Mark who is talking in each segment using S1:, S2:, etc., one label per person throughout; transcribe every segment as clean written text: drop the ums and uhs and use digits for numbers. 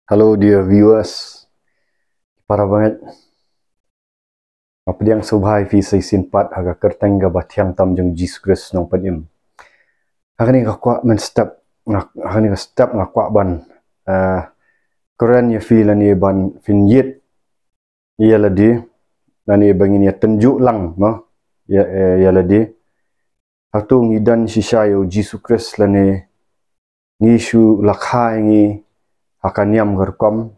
S1: Hello dear viewers, para banget apa yang subhai fi sai sin pat aga kerteng ga bathyang tam jeng Jesus Christ nong padim. Agani ga kwa men step agani ga step nga kwa ban Quran ya fi lani ban fin yet ya ladi lani bangin ya tenjuk lang no ya ladi atu ngidan shisha yo Jesus Christ lani ngishu lakhai ngi hakaniam garkom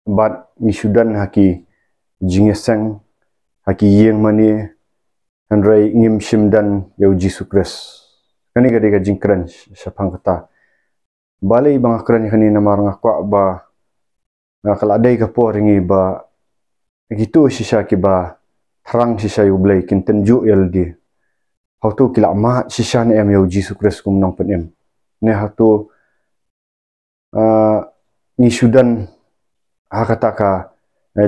S1: bat ngishudan haki jingeseng haki yeng mani handrai ngim shimdan yo Jesus Christ kani gade ga jingkran syapang kata balai bang akran kani namar ngakwa ba ngakal adai ka por ngi ba gitu shisha ki ba thrang shisha yu blai kin tenju yaldi hautu kila ma shisha ne em yo Jesus Christ kum nong pen em ne hatu ngishudan hakata ka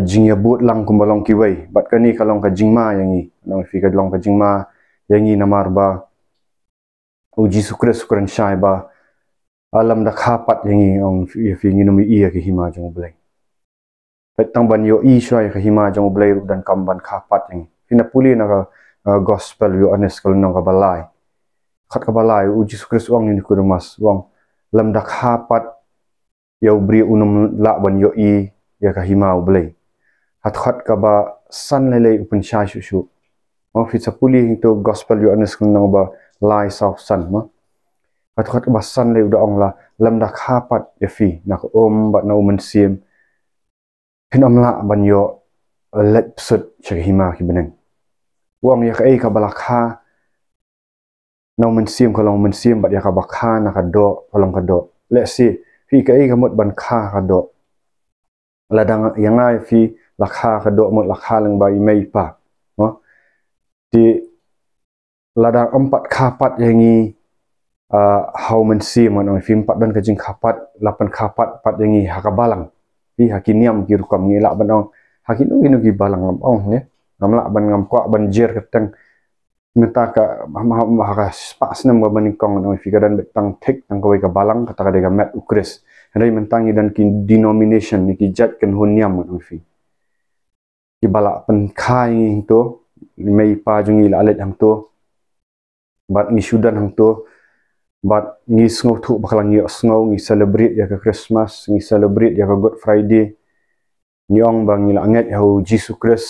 S1: jing ya but lang kumbalong kiwai bat kani kalong ka jingma yangi nang fi ka long ka jingma yangi namar ba o Jesus Christ kuran shai ba alam da khapat yangi ong fi nginumi iya ke hima jong blai petang ban yo i shai ka hima jong blai dan kamban khapat yangi fina puli na ka gospel yo anes kal nong ka balai khat ka balai o Jesus Christ ong ni kurumas wong lam da khapat yo bri unum la ban yo i ya ka hima blai hat ka ba san lele upun sha shu shu mo fi sapuli to gospel yo anes kun nang ba lai south san mo hat ba san le uda ong la lam da khapat ya fi nak ba na umen sim hinam la ban yo let sut che hima ki beneng wong ya ka balakha na umen sim ka long men sim ba ya ka bakha na ka do kolong ka do le si fi ka mot ban kha ka do ladang yang ai fi lakha ka do mot lakha lang ba imei pa no di ladang empat khapat yangi how men sim on fi empat dan ka jing khapat 8 khapat pat yangi hakabalang fi hakiniam ki rukam ni la banong hakinu ki balang lam ong ne ngamla ban ngam kwa ban jer keteng minta ka ha spas nam ba banikong no fi kadan betang thik tang kawai ka balang kata ka de met ukris Henry mentangi dan ki denomination ni ki jat ken hunyam no fi ki bala pen khai to mei pa jungi la alet ham to bat ni sudan ham to bat ni sngo thu bakalang ni sngo ni celebrate ya ka Christmas ni celebrate ya ka Good Friday ni ong bang ni la nget ho Jesus Christ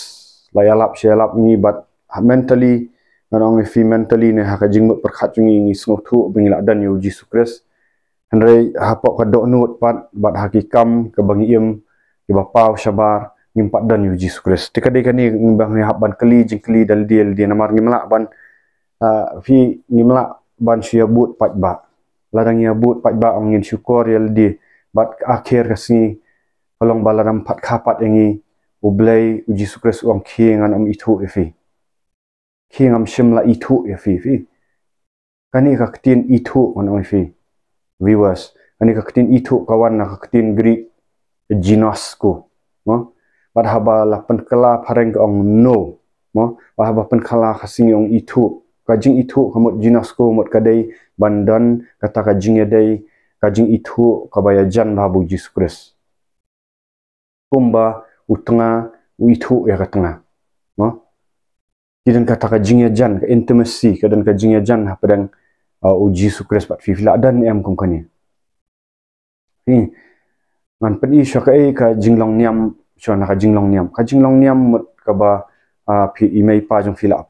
S1: la yalap shalap ni bat mentally nang fi mentally ne ha ka jingmut perkhat jungi ni sngo thu bing la dan yo Jesus Christ Henry hapok ka do nut pat bat hakikam ke bangi im ke bapau syabar ngimpat dan yu Jesus Christ tikade kani ngimbang ni haban keli jingkeli dal dia namar ngimla ban fi ngimla ban sia but pat ba ladang ya but pat ba ongin syukur yal di bat akhir kasni kolong balaram pat khapat yangi ublai Jesus Christ ong khiengan itu fi khiengam shimla itu fi kani ka ktin itu on fi viewers ani ka ktin itu kawan na ka ktin Greek genos ko mo padhaba la penkala pareng ong no mo padhaba penkala khasing ong itu kajing itu kamot genos ko mot kadai bandan kata kajing yadai kajing itu kabaya jan babu Jesus Christ kumba utanga itu ya katanga mo kidan kata kajing ya jan ka intimacy kadan kajing ya jan padang Jesus Christ pat fi la dan em kum kani ni man pedi syakai ka jinglong niam syona ka jinglong niam mut ka ba fi imei pa jong fi la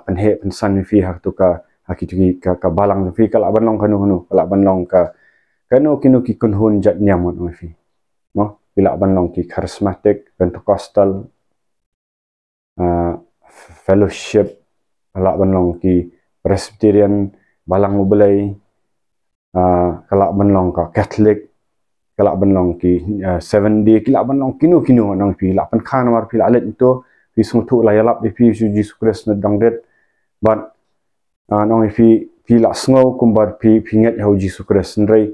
S1: penhe pensan fi hak tu ka hakiti ka balang fi ka la ban long kanu la ban long ka kanu kinu ki kun hun jat niam mut fi no fi la ban long ki charismatic pentecostal fellowship la ban long ki presbyterian balang ubelai kalak benlong ka Catholic kalak benlong ki 7 day kalak benlong kinu nang pi la pen khan war pi la let itu pi sungtu la yalap pi Jesus Christ na dangdet but nang pi la sngo kumbar pi nget ho Jesus Christ ndrei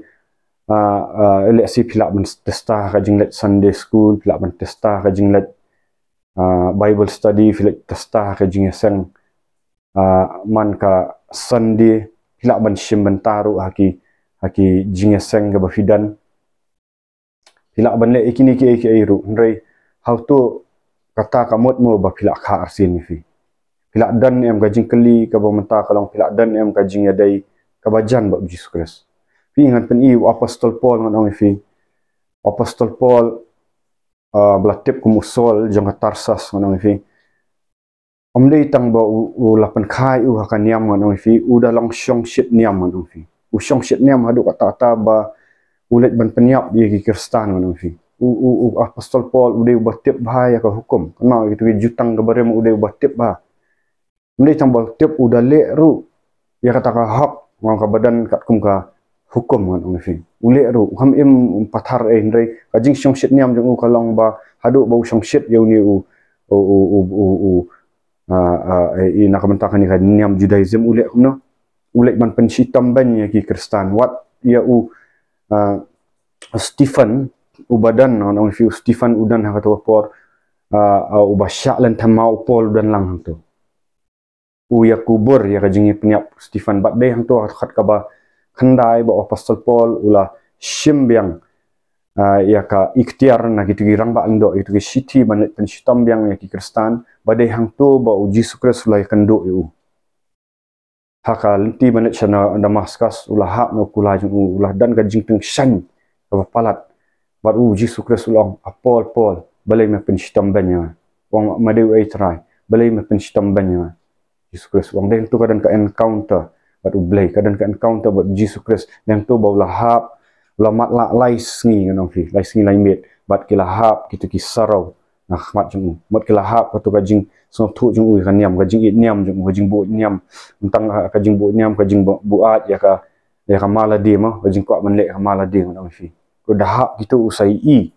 S1: ele si pi la ben testa ka jinglet Sunday school pi la ben testa ka jinglet Bible study pi la testa ka jingeseng man ka Sunday hilak ban shim ban taru haki jingeseng ke bafidan Pilak ban le ikini ki ru ndrei how to kata kamot mo ba pilak kha arsin ni fi. Pilak dan em gajing keli ka ba menta kalong pilak dan em gajing ya dai ka bajan ba Jesus Christ. Fi ngan pen i apostol Paul ngan ong fi. Apostol Paul belatip kum usol jang Tarsas ngan ong fi. Om dei tang ba u lapan khai u hakan niam ngan ong fi u da long syong shit niam ngan ong fi. U syong shit niam hadu kata ba ulet ban penyap di Kristen ngan ong fi. Apostol Paul udah batip bahaya ka hukum. Kenal gitu jutang ke barem udah batip bah. Mulai tambah tiap udah le ru. Ya kata ka hak ngau ka badan kat kum ka hukum kan ong fi. Ule ru ham im pathar ndai kajing syong shit niam jong kalong ba hadu bau syong shit yau ni nak mentakan ni kan niam Judaism ule kumno. Ule man pensitam ban ya ki Kristen wat ya Stephen ubadan ong fi Stephen udan ha kata por ubasyak lan tamau Paul dan lang tu. Ya kubur ya kajingi penyap Stephen bat deh hang tu khat ka ba khandai ba apostol Paul ulah shimbyang ya ka ikhtiar na gitu girang ba ando itu ki city ban pen sitam yang ya ki Kristen ba deh hang tu ba Jesus Christ ulah kendo yu haka lenti ban chana Damascus ulah hak no kula jung ulah dan kajing teng shan ka palat bat Jesus Christ ulah Paul balai me pen sitam banya wong madeu ai try balai me pen sitam banya Jesus Christ. Wang deng tu kadang ka encounter bat ublay kadang ka encounter bat Jesus Christ deng tu bau lahap lamat la lais ngi nganong fi lais ngi laimet bat kilahap kitu ki sarau nah mat jung mat kilahap tu kajing so thu jung ui kan niam kajing it niam jung kajing bu niam tentang kajing bu niam kajing buat ya ka maladi ma kajing ko man le ka maladi nganong fi ko dahap kitu usai i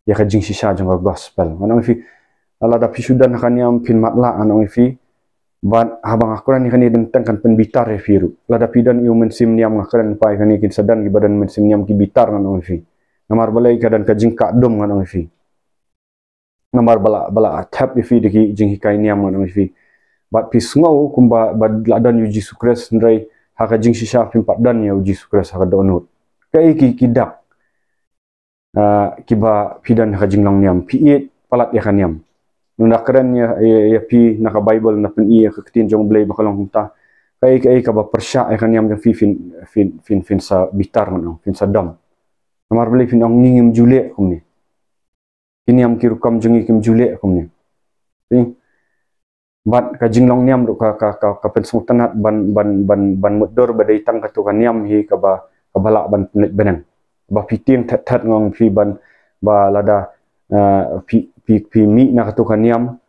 S1: ya kajing sisa jung gospel nganong fi ala da pisudan kan niam pin matla nganong fi ban habang akuran ni kani dentang kan penbitar ya firu lada pidan yu mensim niam ngakaran pai kani kin sadan ki badan mensim niam ki bitar ngan ong fi namar balai kadan ka jingka dom ngan ong fi namar bala tap fi de ki jing hikai niam ngan ong fi bat pis ngau kumba bad ladan yu Jesus Christ ndrai ha ka jing sisa pin padan yu Jesus Christ ha ka donut kai ki kidak kiba pidan ha jing long niam piit palat ya kan niam nunda keren ya pi naka Bible na pen iya ketin jong blay bakalong hunta kai ka ba persya kan yam jong fin sa bitar no fin sa dam namar blay fin ong ngim jule kumni kini am kiru kam jongi kim jule kumni bat ka jinglong niam ru ka pen sultanat ban mudor badai tang ka tu kan yam hi ka bala ban benang ba piting that ngong fi ban ba lada pi mi na katukan niam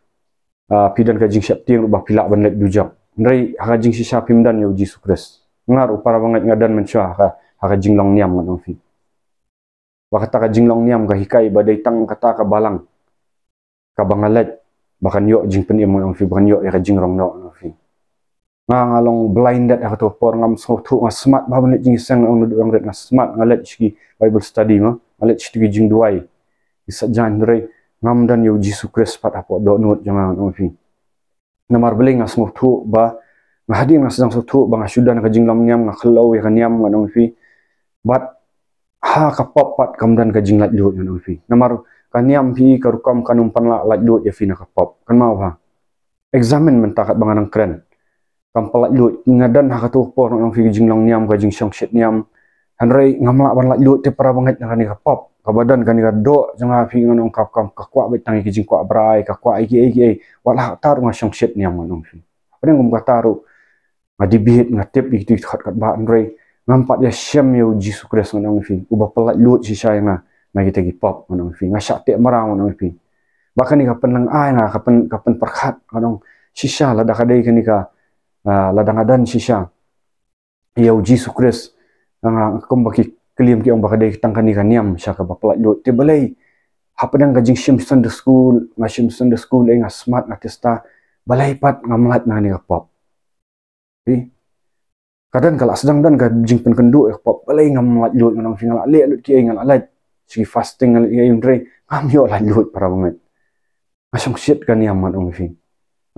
S1: pidan ka jing syapting ba pilak ban let dujak ndrai ha jing si syapim dan yo Jesus Christ ngaru para bangat ngadan mensyah ha jing long niam ngan fi ba kata ka jing long niam ka hikai ba dai tang kata ka balang ka bangalet bakan yo jing pen im ngan fi bakan yo ya jing rong no fi ngalong blinded ha to por ngam so thu smart ba ban jing sang ong ret na smart ngalet chi Bible study ma ngalet chi jing duai isa jan ndrai ngam dan yo Jesus Christ pat apo do not jangan ong fi namar beling ngas thu ba ngahadi ngas jang thu ba ngasudan ka jinglam nyam ngaklau ya kan nyam ngang fi bat ha ka pop pat kamdan ka jinglat lut ngang fi namar kan nyam fi ka rukam kanum panla lat lut ya fi na ka pop kan mau ha examine mentakat banganang kren kam palat lut ngadan ha ka tu por ngang fi jinglang nyam ka jing syong shit nyam hanrai ngamla ban lat lut te para banget kan ka pop kabadan kan ka do janga fi nganong kap ka kwa betang ki jing kwa brai ka kwa iki wala taru nga syong shit niam nganong fi apeng gum ka taru ngadibit ngatip iki khat kat ba andrei ngampat ya syam yo Jesus Christ nganong fi uba pelat lut si saya na kita gi pop nganong fi ngasak te marang nganong fi bahkan ni ka penlang ai nga kapen perkhat nganong sisa la da kadai kan ka ladang adan sisa yo Jesus Christ nga kumbaki keliam ki ong bakadai tangkan ni kaniam syaka baplat lut te balai hapadang kajing sim Sunday school ngasim Sunday school nga smart ngatesta balai pat ngamlat na ni pop kadang kala sedang dan kajing pen kendu pop balai ngamlat lut nganong fingal le lut ki ngal alat si fasting ngal ye ndre ngam yo la lut para banget ngasong shit kaniam nganong fi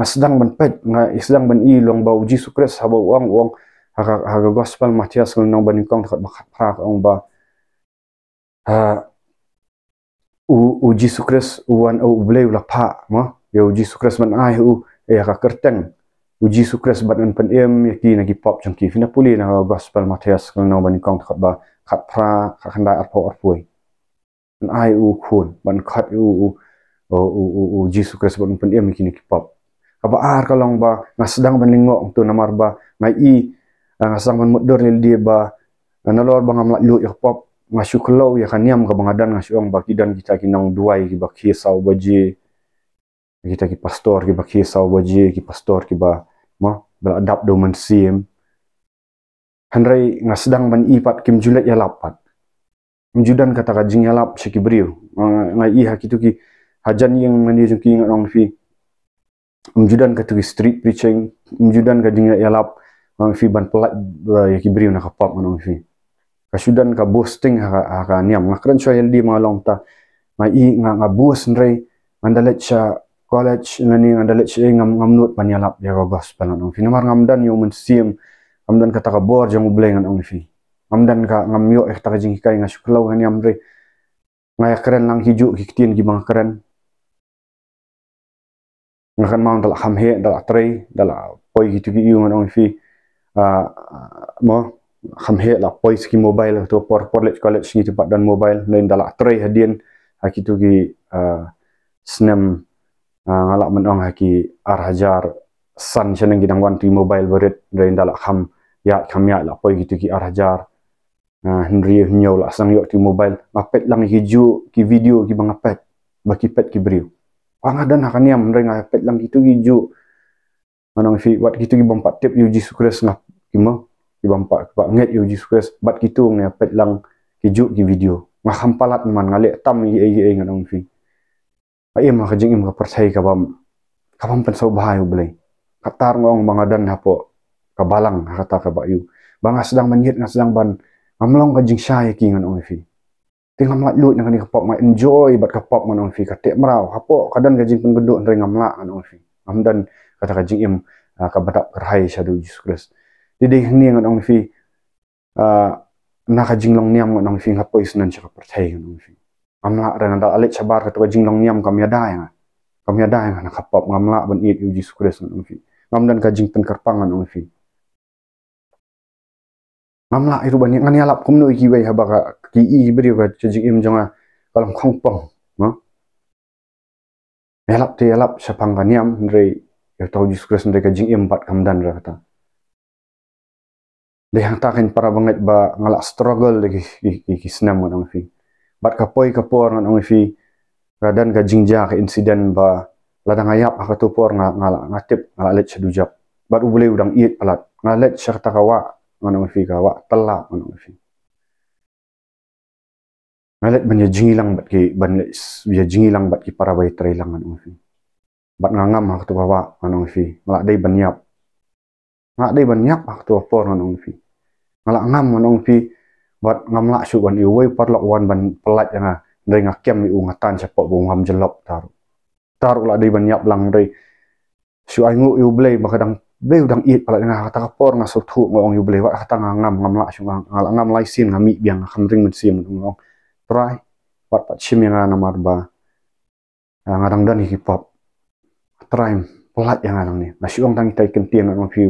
S1: ngasdang ban pet ngasdang ban i long bau Jesus Christ haba wang haga gospel Matias nang baning kong takut makat prak ong ba u Jesus Christ uwan u bleu la pha mo yo Jesus Christ man ai u ka kerteng u Jesus Christ ban pen em ki na ki pop jang ki fina puli na gospel Matias kang no ban kong khat ba khat phra khat khanda arpo arpoi man ai u khun ban khat u Jesus Christ ban pen em ki na ki pop ka ba ar ka long ba ngasdang ban lingo tu namar ba ngai i ngasdang ban mudor lil dia ba nalor bang amla lu ya pop ngasu kelo ya kaniam ka bangadan ngasuang bakidan kita kinang duai ki bakhi sau baji kita ki pastor ki bakhi sau baji ki pastor ki ba mo bel adap do man sim handrai ngasdang ban ipat kim julet ya lapat mjudan kata ka jing ya lap shiki briu ngai i hakitu ki hajan yang mani jung ki ngong fi mjudan kata ki street preaching mjudan ka jing ya lap ngong fi ban pelat ya ki briu na ka pop ngong fi kasudan ka boosting ha niam ngakran so LD malong ta ngai nga boost nrei mandalet sha college ngani mandalet sha ngamnut panyalap ya gospel nong fi namar ngamdan yo mensim ngamdan kata ka bor jang ubleng nong fi ngamdan ka ngamyo ta ka jing kai ngasuklau ngani amre ngai keren lang hiju kitin gi bang keren ngakan mau dal hamhe dal trei dal poi gitu gi yu nong fi mo khamhe la pois ki mobile to por college ni tempat dan mobile lain dalak tray hadian haki tu ki snam ngalak menong haki arhajar san seneng gidang wan ti mobile berit lain dalak kham ya la poi gitu ki arhajar henry nyo la sang yo ti mobile ngapet lang hiju ki video ki bangapet baki pet ki briu pangadan hakaniam reng ngapet lang gitu hiju manong fi wat gitu ki bompat tip yu Jesus Christ ngap kimo ki bampak ba nget yo Jesus Christ bat kitung ne pet lang hiju ki video nga khampalat man ngale tam i nganong fi ai ma ka jing im ka percaya ka bam pen so bahai blai katar ngong bangadan hapo ka balang kata ka ba yu bang sedang menyet sedang ban ngamlong ka jing syai ki nganong fi tingam lat lut ngani ka pop ma enjoy bat ka pop nganong fi ka te mrau hapo kadan ka jing penggeduk ndre ngamla nganong fi amdan kata ka jing im ka badap kerhai syadu Jesus Christ didi ni ngon fi na ka jinglong niam ngon fi ngapois nan cha percaya ngon fi amla ran da alet sabar ka jinglong niam kam ya dai na kapop ngamla ban it Jesus Christ ngon fi ngamdan ka jing pen kerpang ngon fi ngamla iru ban ngani alap kumno ki wei haba ka ki i beri ka jing im jonga kalam khongpong no elap te elap sapang ka niam ndrei ya tau Jesus Christ ndrei ka jing im bat kamdan ra kata dehang takin para banget ba ngalak struggle lagi ki senam ngon fi bat kapoi kapor ngon fi radan ka jingja ka insiden ba ladang ayap ka tupor ngalak ngatip ngalak sedujap bat ubule udang iit palat ngalet syarta kawa ngon fi kawa telak ngon fi ngalet banya jingilang bat ki ban ya jingilang bat ki para bai trailang ngon fi bat ngangam ka tu kawa ngon fi ngalak dai banyap ka tu por ngon fi ngalak ngam nong fi bat ngamla su ban iwei parlok wan ban pelat yang ndai ngakem u ngatan sepok bu ngam jelop taru la dei ban yap lang dei su ai ngu u blei bakadang be udang it palat nga kata kapor nga sotu ngong u blei wat kata ngam ngamla su ngalak ngam laisin ngami biang khamring men sim ngong try wat pat sim yang namar ba ngadang dan hip hop try pelat yang ngadang ni nasiong tang tai kentiang ngong fi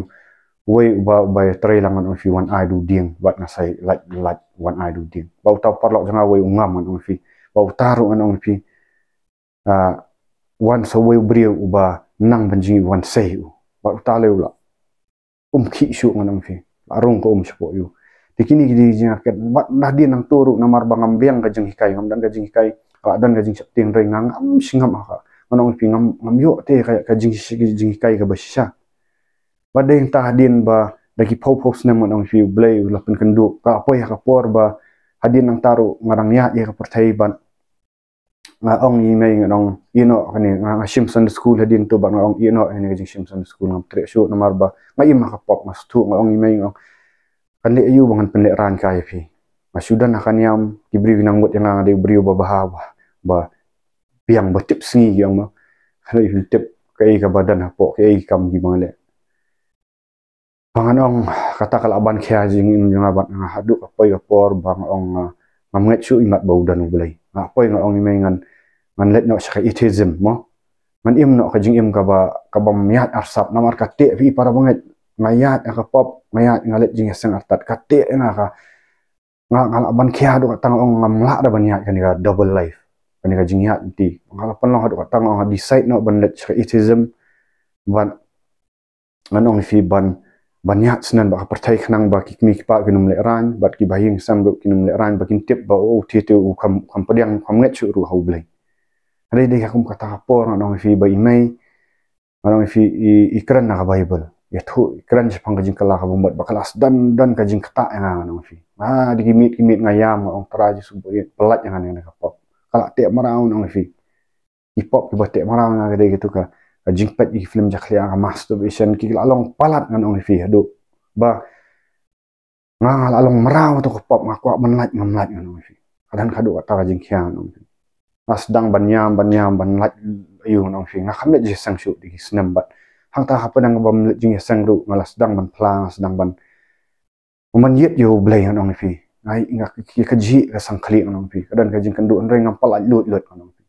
S1: way by trailang on fi one eye do ding bat ngasai like one eye do ding bau tau parlok janga way ngam on fi bau taru on fi one so way brio uba nang banjing one say u bau tale ula ki shu on fi arung ko sepo yu dikini gidi jinga ket bat dah dia nang turu namar bangam biang ka jeng hikai ngam dan ka jeng hikai dan ka jeng septing reng ngam singam aka on fi ngam yo te ka jeng hikai ka basya badai tahdin ba dagi pau senam nong fi blay lapen kendu ka apa ya kapor ba hadin nang taru ngarang ya ka percaya ban ong i mai nong ino kani Simpson school hadin tu ba ong ino ni jing Simpson school ngam tre shoot namar ba ngai ma kapop mas tu ong i mai ngong kan le ayu bangan penle ran kai fi masudan akan yam diberi nang mut yang ada beri ba piang batip singi yang ma hai tip kai ka badan hapo kai kam gi male panganong kata kalaban kia jingin ngaban hadu apa ya por bang ong nget chu imat bau dan ulai poi ngong imai ngan let no syak atheism mo ngan im no ka jing im ka ba miat arsap namar ka te vi para banget mayat ka pop mayat ngalet jing sang artat ka te ka ngala ban khia do tang ong ngamla da ban yat kan ka double life kan ka jing yat ti ngala pan lo do tang ong decide no ban let syak atheism ban nganong fi ban yat snan ba pertai khnang ba ki mi pa kinum le ran bat ki baying sam do kinum le ran ba kin tip ba o ti te u kam padiang kam nget chu ru hau blai ada dia aku kata apa nong fi ba imai nong fi ikran na bible ya thu ikran jepang kajing kala ka bombat ba kelas dan kajing kata yang nong fi di kimit ngayam ong teraji subuh pelat yang ka pop kala te marau nong fi hip-hop ki ba te marau nga gede gitu ka jing pet i film jaklia ka masturbation ki along palat ngan ong fi adu ba ngal along merau to pop ngaku menlat ngamlat ngan ong fi kadang kadu kata jing khiang ong fi sedang banyam banlat ayu nong fi ngakam je sang shu di snam bat hang ta hapadang bam jing sang ru ngalas sedang ban plang sedang ban man yet yo blai nong fi ngai ngak ki kaji ka sang khali nong fi kadang ka jing kandu reng ngam palat lut nong fi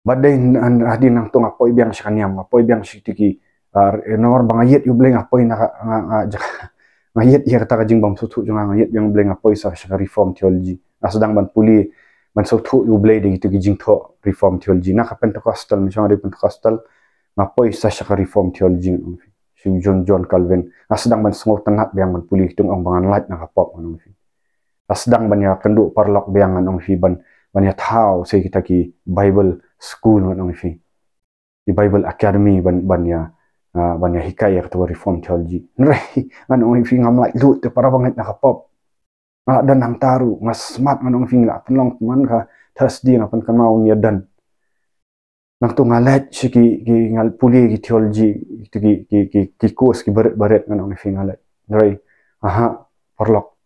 S1: badai hadin nang tong apoi biang sakaniam apoi biang sitiki nomor bangayet yu bleng apoi na ngayet ya kata jing bam sutu jong ngayet yang bleng apoi sa reform theology sedang ban puli ban sutu yu bleng de gitu jing tho reform theology na ka pentecostal macam ada pentecostal apoi sa reform theology si John Calvin sedang ban sengok tenat biang ban puli tung ong bangan lat na ka pop nong fi sedang ban ya kenduk parlok biang nong fi ban ya thau se kita ki bible school nong fi di Bible Academy ban ya hikayat atau reform theology nrai nong fi ngam like lut te para banget na kapop dan nang taru ngas smart nong fi la penlong man ka thasdi ngapan kan mau nya dan nang tu ngalet si ki ngal puli ki theology ki course ki baret nong fi ngalet nrai perlok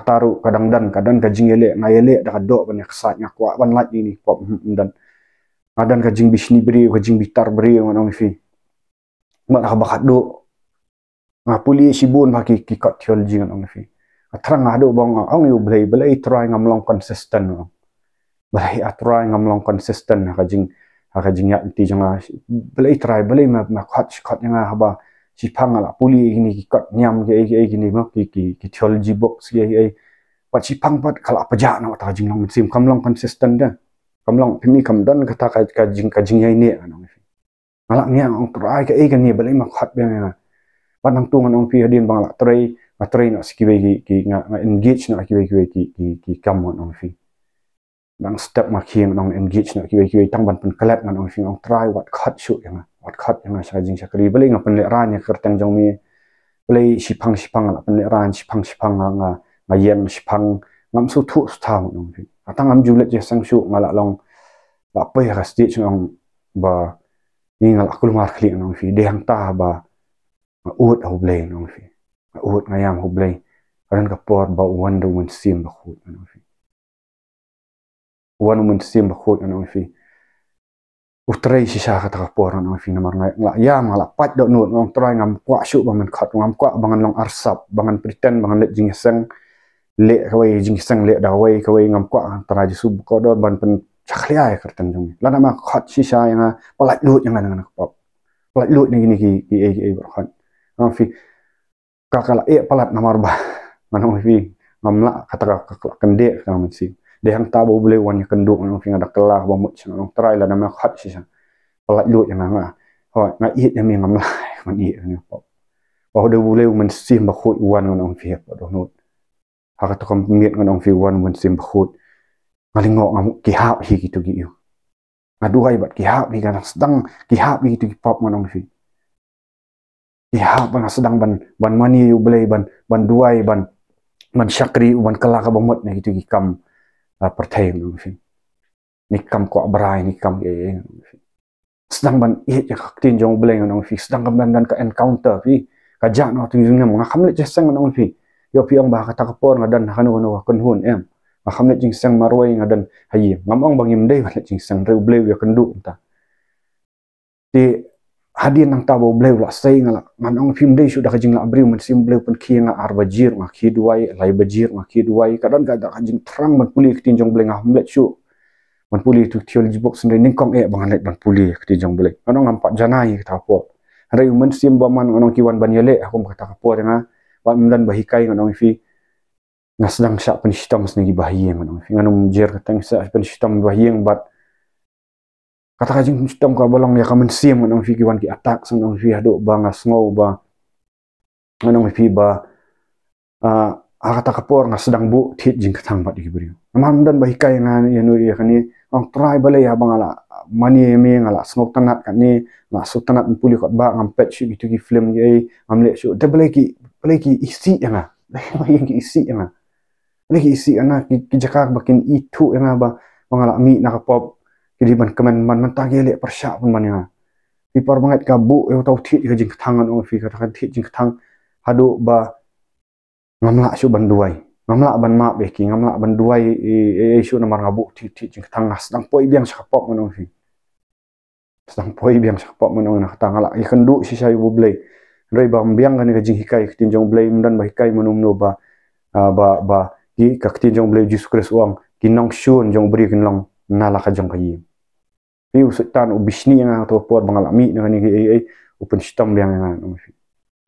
S1: taru kadang kajing ele ngayele da do ban yaksat nyakwa ban lat ini pop dan adan kajing bisni beri kajing bitar beri nong fi mak bakat do puli sibun baki ki kat theology nong fi terang ado bang ong yu blai try ngamlong consistent blai try ngamlong consistent kajing ya ti janga blai try blai ma khat nga haba si pangala puli ini ki kat nyam ke gini mak ki theology box ye pat si pang pat kala paja na ta jing long sim kamlong consistent da kamlong pimi kam dan kata kajing yai ne anong fi malak nya ong try ke kan ni balai mak khat bang panang tu ngan ong fi hadin bang la try na skiwe ki nga engage na kiwe ki kam ong fi dang step making nong engage na kiwe tang ban pen collect ngan ong fi ong try what khat shu yang sa jing sakri balai ngapen le ran ya kertang jong mi balai sipang la pen le ran sipang nga ngayem sipang ngam su thu stang nong fi atang am julet je sang shu ngala long la pai ha stage nong ba ni ngal akul mar khli nong fi de hang ta ba ut ho blai nong fi ut ngayam ho blai ran ka por ba wonder mun sim ba khut nong fi wan mun sim ba khut nong fi utrai si sha ka ta por nong fi namar ngai la ya ngala pat do nut ngong try ngam kwa shu ba man khat ngam kwa bangan long arsap bangan pretend bangan let jing sang le kawai jing sang le da wai kawai ngam kwa taraji sub ko do ban pen chaklia ya kertan jong la nama khat si sha yang palat lut yang ngan pop palat lut ni gini ki khat ngam fi kakala palat namar ba ngam fi ngam la kata ka kende ngam si de hang ta bo boleh wan kenduk ngam fi ngadak telah ba mut ngam try la nama khat si sha palat lut yang nga ho nga it yang ngam la man it ni pop ba do boleh men sim ba khut wan ngam fi pa do not haka to kam miet ngan ong fi wan mun sim khut ngalingo ngam ki hap hi gitu gi yu aduai bat ki hap hi kan sedang ki hap hi gitu pop ngan ong fi ki hap ban sedang ban mani yu blai ban duai ban syakri ban kala ka bomot ne gitu gi kam pertai ong fi ni kam ko brai ni kam sedang ban it ya tin jong blai ngan ong fi sedang ban dan ka encounter fi ka ja no tu ngam ngam le jesang ngan ong fi yo piang ba kata kapor ngadan hanu kan hun khamlet jing sang marwai ngadan hayi ngamong bangim dei ba jing sang reu bleu ya kendu ta ti hadin nang tahu beliau lah saya ngala manong film dia sudah kajing lah beliau mensim beliau pun kia ngah arbajir ngah kia duai lai bajir ngah kia duai kadang kada kajing terang man pulih ketinjong beliau ngah hamlet syuk man pulih tu theology box sendiri ningkong bangalet man pulih ketinjong beliau manong nampak janai kita apa hari mensim baman manong kiwan banyele aku kata apa dengan wat mendan bahikai manong fi ngah sedang syak penistam senegi bahiyeng manong fi nganum jer katang syak penistam bahiyeng bat kata kajing sistem ka bolong ya kamen sim nang fi kiwan ki atak sang nang fi haduk ba ngasngau ba nang fi ba kata kapor ngas sedang bu thit jing katang bat diberi amam dan bahikai ngan ya no ya kani ang try balai ya bangala mani me ngala snok tanat kan ni la su tanat puli kot ba ngampet syu gitu ki film ye amle syu de balai ki isi yang yang ki isi yang lagi isi ana ki jakak bakin itu yang ba bangala mi nakapop jadi ban keman man tagi lek persyak pun man ya pipar banget ka bu eu tau thit ka jing tangan ong fi kata thit jing tang hadu ba ngamla syu ban duai ngamla ban ma be ki ngamla ban duai syu namar ngabu thit jing tang sedang poi biang sakapop man ong fi sedang poi biang sakapop man ong na tang ala ikan du si sayu blai rei ba biang kan ka jing hikai tinjong blai mundan ba hikai manum no ba ki ka tinjong blai Jesus Christ uang kinong syun jong beri kinong nala ka jong kayi piu setan ubisni yang atau por bangalami dengan ni open system yang ngam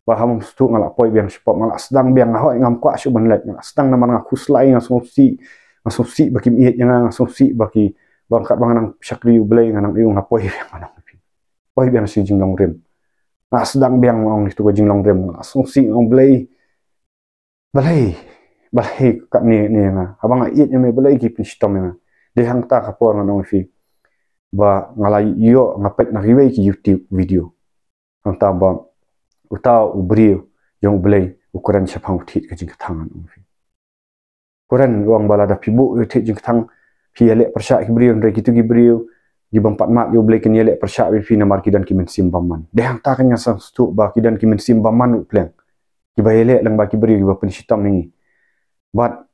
S1: paham stu ngala poi biang spot ngala sedang biang ngahoi ngam kwa syu banlet ngala sedang nama ngakus lai ngasosi baki miet yang ngasosi baki bangkat banganang syakri ublai nganang iu ngapoi biang manang poi biang si jinglong rem ngala sedang biang ngong itu jinglong rem ngasosi ngoblai balai kat ni nga abang iet yang balai ki system yang de hang ta kapor nganong fi ba ngalai yo ngapet na riwei ki YouTube video hang ta ba uta ubri jong blai ukuran syapang thit ka jing tangan ong fi kuran wang bala da pibu thit jing tang pi elek persyak ki bri ndre kitu ki bri gi bampat mak yo blai ken elek persyak fi namar kidan ki men simbaman de hang ta kan ngasang stu ba kidan ki men simbaman pleng ki ba elek lang ba ki bri gi ba pen sitam ni but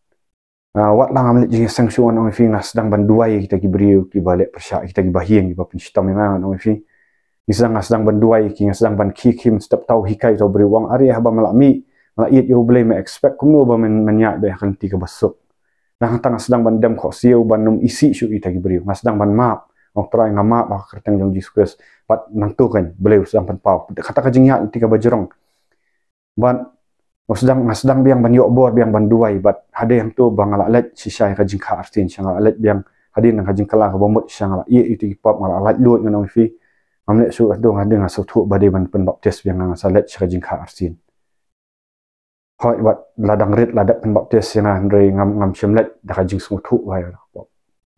S1: wat lang amlet jing sang shuan ong fi ngas sedang banduai kita ki beriu ki balik persyak kita ki bahieng ki bapun sistem memang ong fi ni sedang banduai ki sedang ban ki kim step tau hikai tau beri wang ari haba malami malait yo blame me expect kumno ba menyak be kan ti ka basuk nang tang sedang ban dem kho siu ban num isi syu kita ki beriu ngas sedang ban map ong try ngama ba kerteng jong Jesus Christ pat nang tu kan beliau sedang pan pau kata ka jing ya ti ka bajrong ban sedang biang ban yok bor biang ban duai bat hade yang tu bang ala let sisai ka jingka artin sang ala let biang hadin nang jing kala ka bomot sang ala ye itu pop ala let lut nganong fi amle su ado ngade nga sotu bade ban pen baptis biang nga salet ka jingka artin hoi bat ladang rit ladat pen baptis yang andre ngam shemlet da ka jing sotu wai pop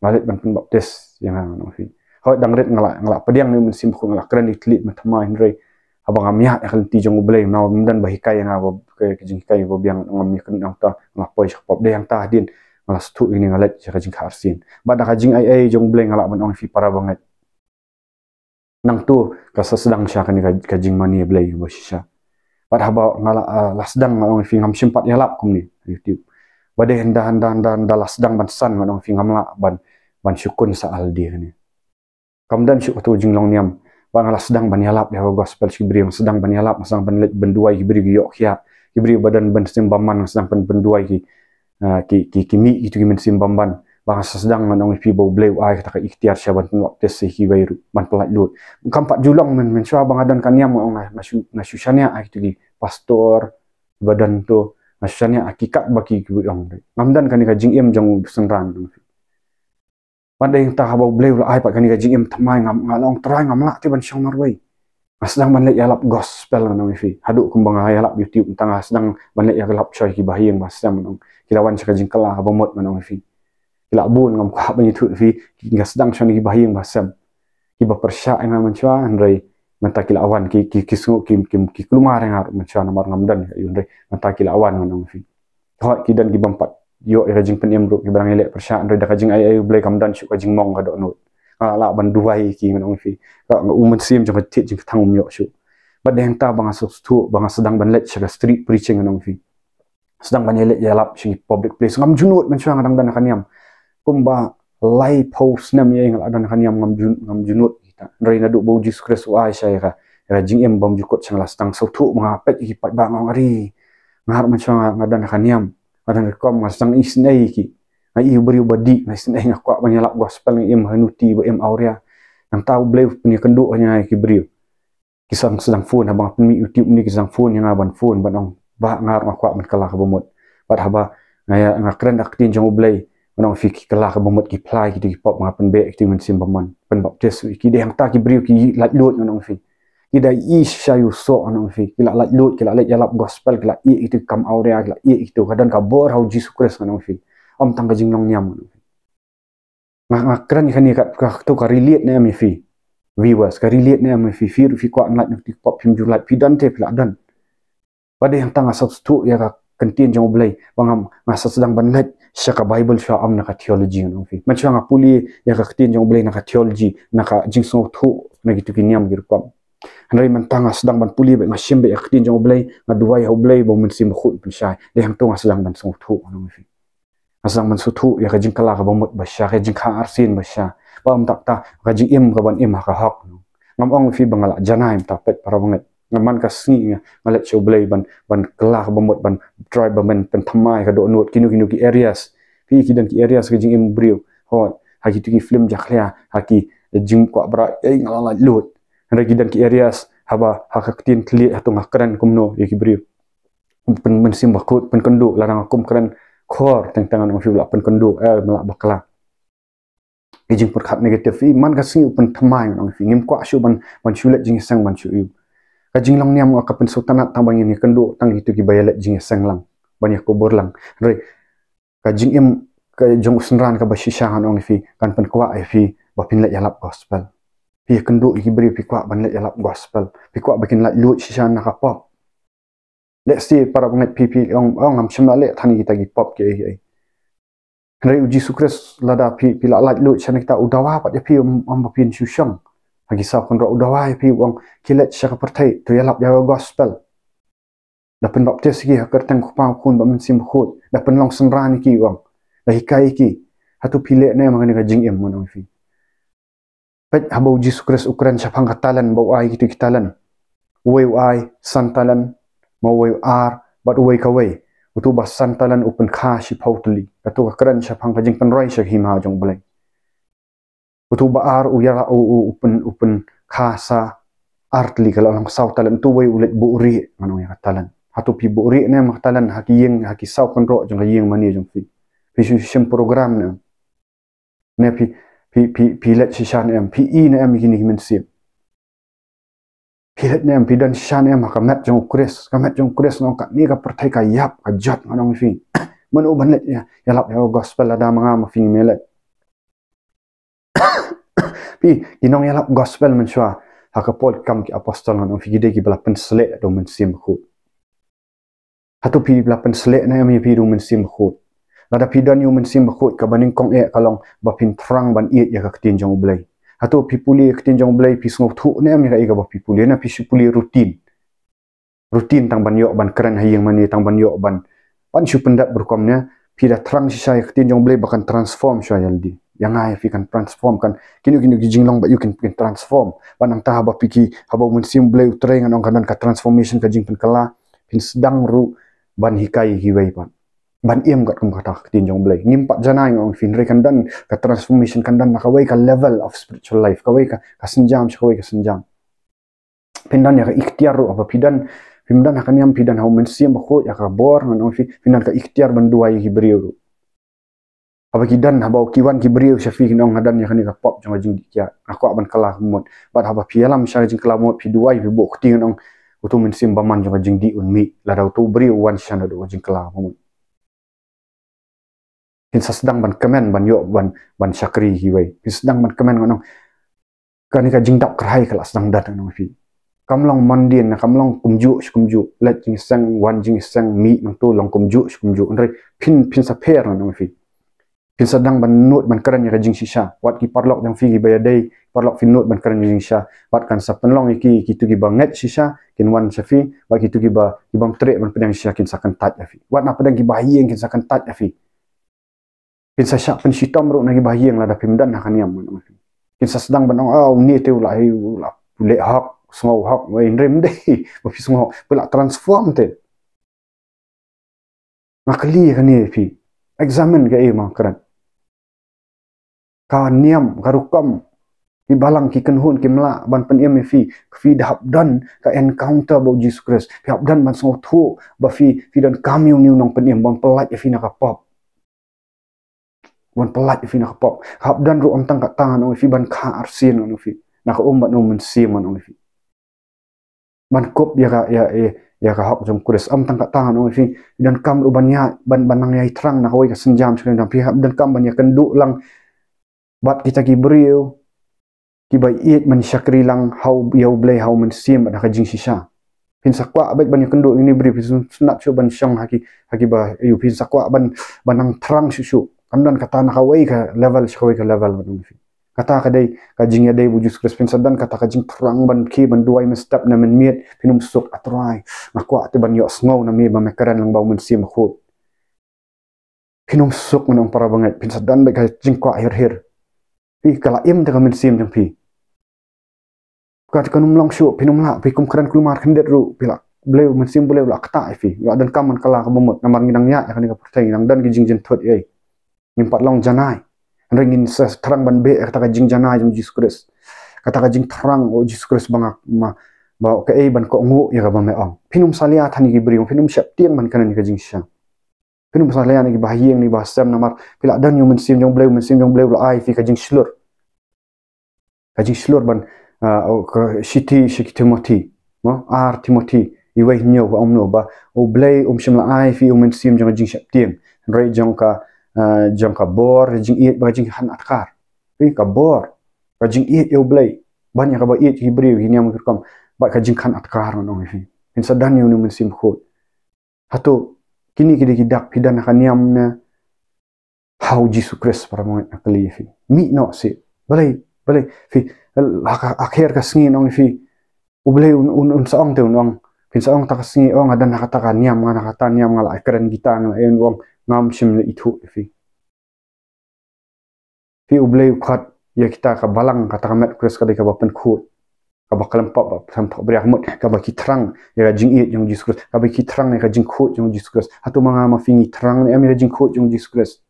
S1: lalet ban pen baptis yang nganong fi hoi dang rit ngala pediang ni mensim ko ngala kren itlit matama andre abang amya akan ti jong blai na mendan bahikai yang abo ke jing kai bo biang ngam ken nang ta ngapoi pop de yang ta din ngala stu ini ngalet ka jing kharsin bad ka jing ai jong blai ngala man ong fi para banget nang tu ka sedang sya kan ka jing mani blai bo sya bad haba ngala lasdang ong fi ngam simpat yalap kum ni YouTube bade hendan lasdang ban san man ong fi ngamla ban syukun sa aldi ni kamdan syuk tu jing long niam bang ala sedang banyalap ya gospel kibri yang sedang banyalap masang benlet benduai kibri yok ya kibri badan ben simbaman sedang benduai ki mi itu ki men simbamban bang sedang manong fi bo bleu ai kata ikhtiar syaban waktu sehi wairu man pelat lut kampat julong men sya bang adan kan yam ong nasyusyania ai itu ki pastor badan tu nasyusyania hakikat baki ki ong ngamdan kan ka jing em jong senrang pada yang tak habau bleu la ai pak kan gaji em thamai ngalong try ngamla ti ban syang marwai sedang ban let yalap gospel nang fi haduk kumbang yalap YouTube tang sedang ban let yalap choi ki bahieng basam nang kilawan sa kajing kala bomot manong fi kila bun ngam ka ban itu fi ki sedang syang ki bahieng basam ki ba persya ina manchwa andrai menta kila awan ki kisu ki kelumar ngar manchwa namar ngamdan yundai menta kila awan manong fi hot ki dan ki bampat yo rajing penem ro barang elek persya andre da kajing ai blai kamdan syuk kajing mong ka dok nut ala ban duai ki ngon fi ka umun sim jong tit jing thang yo syuk bad yang ta bang asu stu bang sedang ban let syaka street preaching ngon fi sedang ban elek yalap sing public place ngam junut men syang dang dan kaniam kumba lai post nam ye ngal adan kaniam ngam junut kita andre na duk bo Jesus Christ wa ai syai ka jing em bom jukut chang la stang so thu mga pet ki pat ba ngong ari ngar man chang ngadan khaniam ngadan kom ngasang isnei ki ai beri badi isnei ngakwa banyalap gospel em hanuti ba em aurea nang tahu bleu punya kenduk hanya ki beri kisang sedang phone abang pemi YouTube ni kisang phone yang aban phone banong ba ngar ngakwa man kala ka bomot pat haba ngaya ngakren aktin jong blei manong fiki kala ka bomot ki plai ki pop ngapen be ki men sim baman pen baptis ki de hang ta ki beri ki lat lot manong fi ki da is shayu so manong fi ki lat lot ki lat yalap gospel ki lat i itu kam aurea ki lat i itu kadan ka bor hau Jesus Christ manong fi om tang ka jing long nyam manong fi ngakren khani ka to ka relate na mi fi viewers ka relate na mi fi fi kwa lat ni pop him ju lat pi dan te pla dan pada yang tang asal tu ya ka kentin jong blai bangam ngasa sedang banlet syaka bible sha am na ka theology no fi macam ngapuli ya ka kentin jong blai na ka theology na ka jing so thu na gitu kiniam gir kwam hanai man tang sedang ban puli be ngasim be kentin jong blai ngaduai ho blai bo mun sim khut pun syai de hang tu sedang ban so thu no fi asang man so thu ya ka jing kala ka bomot ba sha ka jing kha arsin ba sha bam tak ta ka jing im ka ban im ha ka hak no ngam ong fi bangala janaim ta pet para banget ngaman ka sngi ngalet show blay ban kelah bomot ban tribe ban pen thamai ka do not kinu ki areas fi ki dan ki areas ka jing em brio hot ha ki ki film jakhlia ha ki jing kwa bra ei ngala lot ha ki dan ki areas haba ha ka tin kli atu ngakran kumno ki brio pen men sim bakut pen kendo larang akum kran khor tang tangan fi la pen kendo mala bakla jing per khat negative fi man ka sngi pen thamai ngam fi ngim kwa shu ban shulet jing sang ban shu ka jing long niam ka pen sultanat tambang ini kendo tang itu ki bayalet jing sang lang banyak kubur lang re ka jing em ka jong senran ka bashisha han ong fi kan pen kwa fi ba pin let yalap gospel pi kendo ki beri pi kwa ban let yalap gospel pi kwa bikin lat lut shisha na ka pop let's see para banget pi ong am chimla le thani kita ki pop ke ai re uji sukres lada pi lat lut chana kita udawa pa pi om ba pin shushang hagi sa kon ro udawa pi wong kilet syaka pertai tu yalap ya gospel da pen baptis gi hakar tang khpa kun ba men sim khut da pen long senran ki wong da hikai ki hatu pile ne mangani ka jing em mon fi pet habo ji sukres ukran chapang katalan bo ai ki kitalan wei ai santalan mo wei ar but wei ka wei utu ba santalan open kha shi pautli atu ka kran chapang ka jing pen roi shak hima jong blai utu ba ar u yara open khasa artli kalau lang saw talan tu way ulit buuri manong ya talan hatu pi buuri ne mak talan haki saw konro jong yeng mani jong pi shim program ne pi let shishan em pi ne em kini men sim pi let ne em pi dan shishan em kamet jong kres ngong ka ni ka pertai ka yap ka jot manong fi man u ban let ya lap ya gospel ada manga ma fi melet pi kinong yalap gospel men shwa hakapol kam ki apostol ngon fi gide ki belapen selek do men sim khut hatu pi belapen selek na mi pi do men sim khut lada pi dan yu men sim khut ka baning kong e kalong ba pin trang ban i ya ka tin jong blai hatu pi puli ka tin jong blai pi sngo thu ne mi ka i ka ba pi puli na pi puli rutin tang ban yo ban kran hayeng mani tang ban yo ban shu pendat berkom ne pi da trang shisha ka tin jong blai bakan transform shwa yaldi yang ai fi kan transform kan kinu jinglong ba you can transform banang ta haba piki haba mun sim blai utrai ngan ong kanan ka transformation ka jing pen kala pin sedang ru ban hikai hiwei pan ban iem gat kum kata tin jong blai ngimpat janai ngong fin re kan dan ka transformation kan dan ka wei ka level of spiritual life ka wei ka senjam ka senjam pin dan ya ka ikhtiar ru apa pidan pimdan akan yam pidan hau men sim ko ya ka bor ngan ong fi pinan ka ikhtiar ban duai hi beriu apa kidan haba kiwan ki beriu syafi nong hadan ya kani ka pop jong jing dia aku aban kalah mot bat haba pialam syar jing kalah mot pi duai pi bok ting nong utu men sim baman jong jing di un mi la dau tu beriu wan shan do jing kalah mot hin sedang ban kemen ban yo ban syakri hi wei hin sedang ban kemen nong kani ka jing dap krai kala sedang dat nong fi kamlong mandin kamlong kumju let jing sang wan jing sang mi nang tu long kumju ndre pin sa per nong fi pin sedang ban note ban keren ya jing shisha wat ki parlok yang fi baya dei parlok fin note ban keren jing shisha wat kan sa penlong ki tu ki banget shisha kin wan shafi wat ki tu ki ba ki bang tre ban pedang shisha kin sakan tat ya fi wat na pedang ki bahieng kin sakan tat ya fi kin sa syak pen shitom ro na ki bahieng la da pimdan na kan yam kin sa sedang ban ni te ula hi ula le hak sngau hok wain rem dei ba fi sngau pela transform te ngakli kan ni fi examine ga e ma kran ka niam garukam ki balang ki kenhun ki mla ban pen em fi dahap dan ka encounter bo Jesus Christ fi hap dan ban sngau thu ba fi dan kamiu niu nong pen em ban pelat fi na ka pop ban pelat fi na ka pop hap dan ru om tang ka tan ong fi ban kha arsin ong fi na ka om ban no men sim ong fi ban kop ya ka hak jom kures am tang ka tan ong fi dan kam ru ban ya ban nang yai trang na hoi ka senjam sekali dan fi hap dan kam ban ya kendu lang bat kita ki beriu ki bai it man syakri lang how yau blai how man sim da ka jing sisa pin sakwa abet ban ya kendu ini beri sunat chu ban syang haki ba yu pin sakwa ban nang trang susu kandan kata na kawai ka level syakoi ka level ban fi kata ka dai ka jing ya dai bu Jesus Christ pin sadan kata ka jing terang ban ki ban duai men step na men miet pinum sok atrai ngakwa te ban yo sngow na mi ba mekaran lang ba men sim khut pinum sok men para banget pin sadan ba ka jing kwa hir pi kala im te ka men sim jang pi kat kanum long shu pinum la pi kum kran kulmar khandet ru pila bleu men sim bleu la kata fi ya dan kam man kala ka bomot namar ngidang ya kan ka pertai nang dan ki jing jin thot ei min pat long janai ringin sa terang ban be kata ka jing janai jong Jesus Christ kata ka jing terang o Jesus Christ bangak ma ba ka ei ban ko ngu ya ka ba me ong pinum salia thani ki bri pinum syap tiang man kan ni ka jing sha pinum salia ni ki bahieng ni ba sam namar pila dan yo men sim jong bleu la ai fi ka jing slur ban ka shiti Timothy no Timothy iwai nyo ba omno ba o blei shim la ai fi men sim jong jing syap tiang rei jong ka bor jing iet ba jing han atkar pi ka bor ka jing iet yo blei banyak ka ba iet hibriu hiniam kam ba ka jing kan atkar no fi in sadan yo men sim khot hatu kini kidak pidan ka niam na how Jesus Christ para mo akli fi mi no si balai fi akhir ka sngi no fi ublei un saong te un pin saong ta ka sngi ong adan kata ka niam ngana kata niam ngala keren kita ngala en wong ngam sim le itu fi ublei khat ya kita ka balang kata ka met Christ ka ba pen khut ka ba kalam pap sam thok bria mut ka ba ki thrang ya jing it jong Jesus Christ ka ba ki thrang ne ka jing khut jong Jesus Christ hatu manga ma fingi thrang ne ami jing khut jong Jesus Christ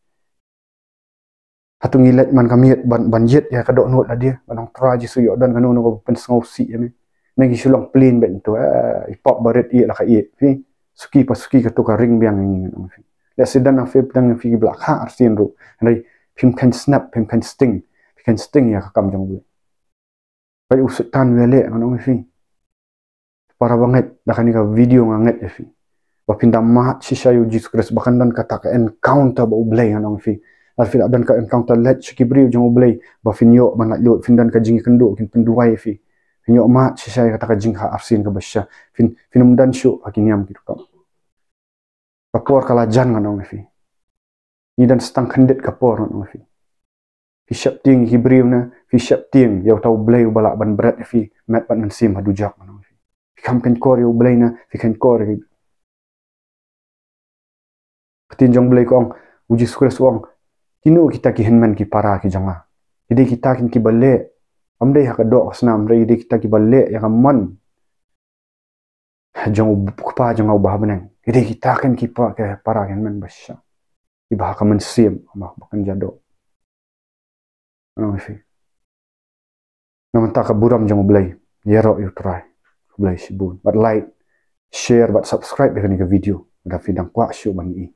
S1: hatu ngilet man kamiet ban yet ya ka do not la dia banang tra Jesu yo dan kanu no pen sngau si ya me nagi sulong plin ben to pop baret i la ka i fi suki ka to ka ring biang ni no fi la sedan na fep dang fi blak ha arsin ru nai pim kan snap pim kan sting ya ka kam jong bu pai usut tan wele no fi para banget da kan ka video nganget ya fi ba pindam ma sisa yo Jesus Christ bakan dan kata ka encounter ba ublei no fi alfi dan ka encounter let chikibriu jong ublei ba finyo banat lo findan ka jingi kendo kin penduai fi finyo ma sisa kata ka jing ha arsin ka basya finum dan shu hakiniam gitu kam kapor kala jan ngano fi ni dan stang khandet kapor ngano fi syap ting hibriu na fi syap ting yau tau blei bala ban berat fi mat ban sim hadu jak ngano fi kam kan kor yo blei na fi kan kor tin jong blei ko ong uji sukres ong kinu kita ki henman ki para ki janga jadi kita kin ki balle amdei hak do snam re jadi kita ki balle ya man jong pa jong au bah benang jadi kita kan ki pa ke para kan man basya di bah ka man sim ma bakan jado no fi naman ta ka buram jong blai yero you try blai sibun but like share but subscribe ke ni ka video da fi dang kwa shu ban i